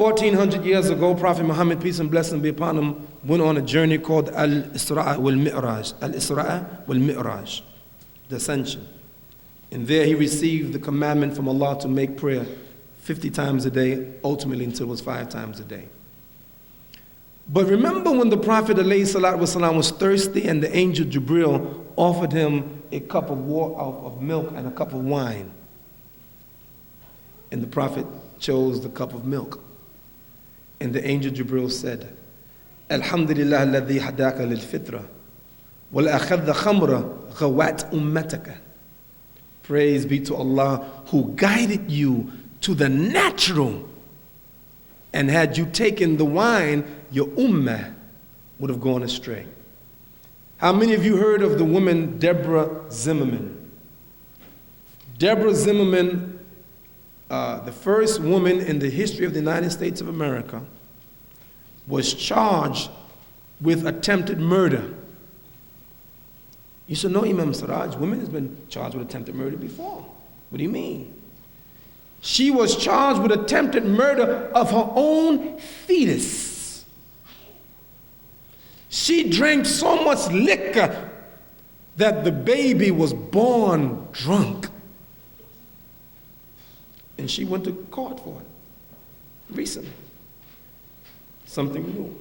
1400 years ago, Prophet Muhammad, peace and blessing be upon him, went on a journey called Al-Isra' wal-Mi'raj. Al-Isra' wal-Mi'raj, the ascension. And there he received the commandment from Allah to make prayer 50 times a day, ultimately until it was 5 times a day. But remember when the Prophet ﷺ was thirsty and the angel Jibril offered him a cup of water, of milk and a cup of wine. And the Prophet chose the cup of milk. And the angel Jibril said, Alhamdulillah alladhi hadaka lil fitra, wal akhadha khamra ghawat ummataka. Praise be to Allah who guided you to the natural. And had you taken the wine, your ummah would have gone astray. How many of you heard of the woman Deborah Zimmerman? Deborah Zimmerman, the first woman in the history of the United States of America, was charged with attempted murder. You should know, Imam Siraj, women has been charged with attempted murder before. What do you mean? She was charged with attempted murder of her own fetus. She drank so much liquor that the baby was born drunk. And she went to court for it recently. Something new.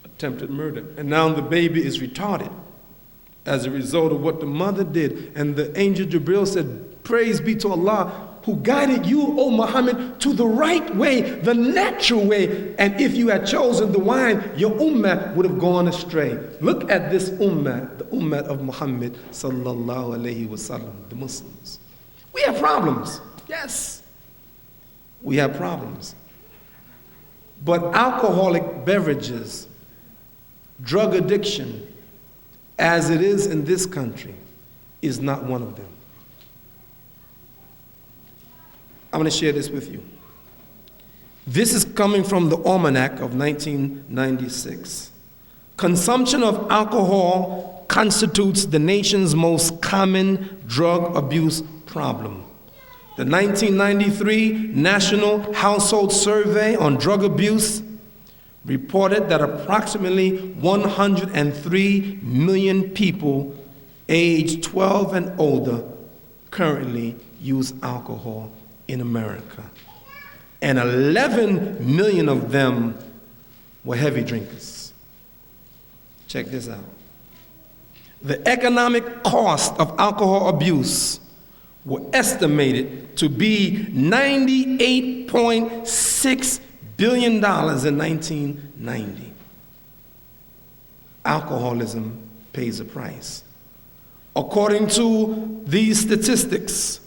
Attempted murder. And now the baby is retarded as a result of what the mother did. And the angel Jibril said, praise be to Allah who guided you, O Muhammad, to the right way, the natural way. And if you had chosen the wine, your ummah would have gone astray. Look at this ummah, the ummah of Muhammad sallallahu alayhi wasallam, the Muslims. We have problems. Yes, we have problems. But alcoholic beverages, drug addiction, as it is in this country, is not one of them. I'm going to share this with you. This is coming from the Almanac of 1996. Consumption of alcohol constitutes the nation's most common drug abuse problem. The 1993 National Household Survey on Drug Abuse reported that approximately 103 million people aged 12 and older currently use alcohol in America. And 11 million of them were heavy drinkers. Check this out. The economic cost of alcohol abuse were estimated to be $98.6 billion in 1990. Alcoholism pays a price. According to these statistics,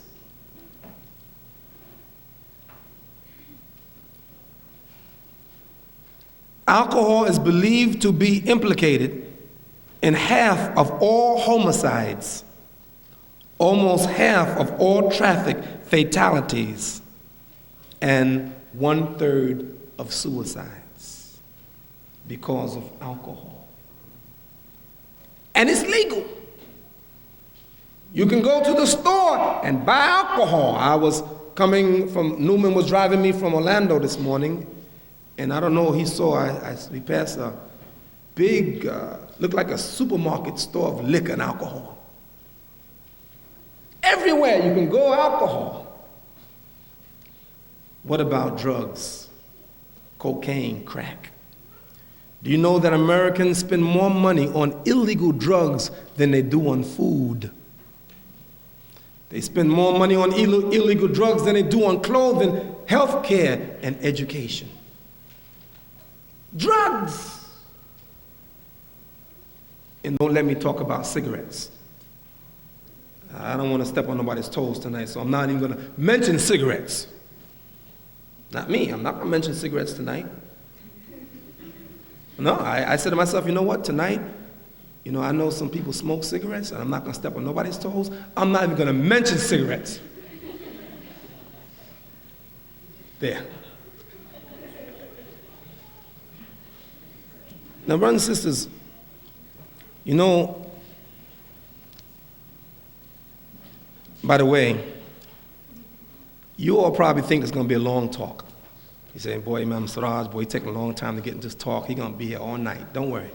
alcohol is believed to be implicated in half of all homicides, almost half of all traffic fatalities, and 1/3 of suicides because of alcohol. And it's legal. You can go to the store and buy alcohol. I was coming from, Newman was driving me from Orlando this morning, and I don't know, he saw, we passed a big, looked like a supermarket store of liquor and alcohol. Everywhere you can go, alcohol. What about drugs? Cocaine, crack. Do you know that Americans spend more money on illegal drugs than they do on food? They spend more money on illegal drugs than they do on clothing, health care, and education. Drugs. And don't let me talk about cigarettes. I don't want to step on nobody's toes tonight, so I'm not even going to mention cigarettes. Not me. I'm not going to mention cigarettes tonight. No, I said to myself, you know what, tonight, you know, I know some people smoke cigarettes, and I'm not going to step on nobody's toes. I'm not even going to mention cigarettes. There. Now, brothers and sisters, you know, by the way, you all probably think it's going to be a long talk. He's saying, boy, Imam Siraj, boy, it's taking a long time to get into this talk. He's going to be here all night. Don't worry.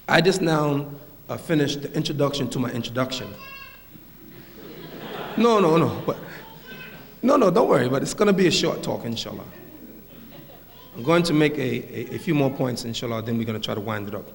I just now finished the introduction to my introduction. No, don't worry, but it's going to be a short talk, inshallah. I'm going to make a few more points, inshallah, then we're going to try to wind it up.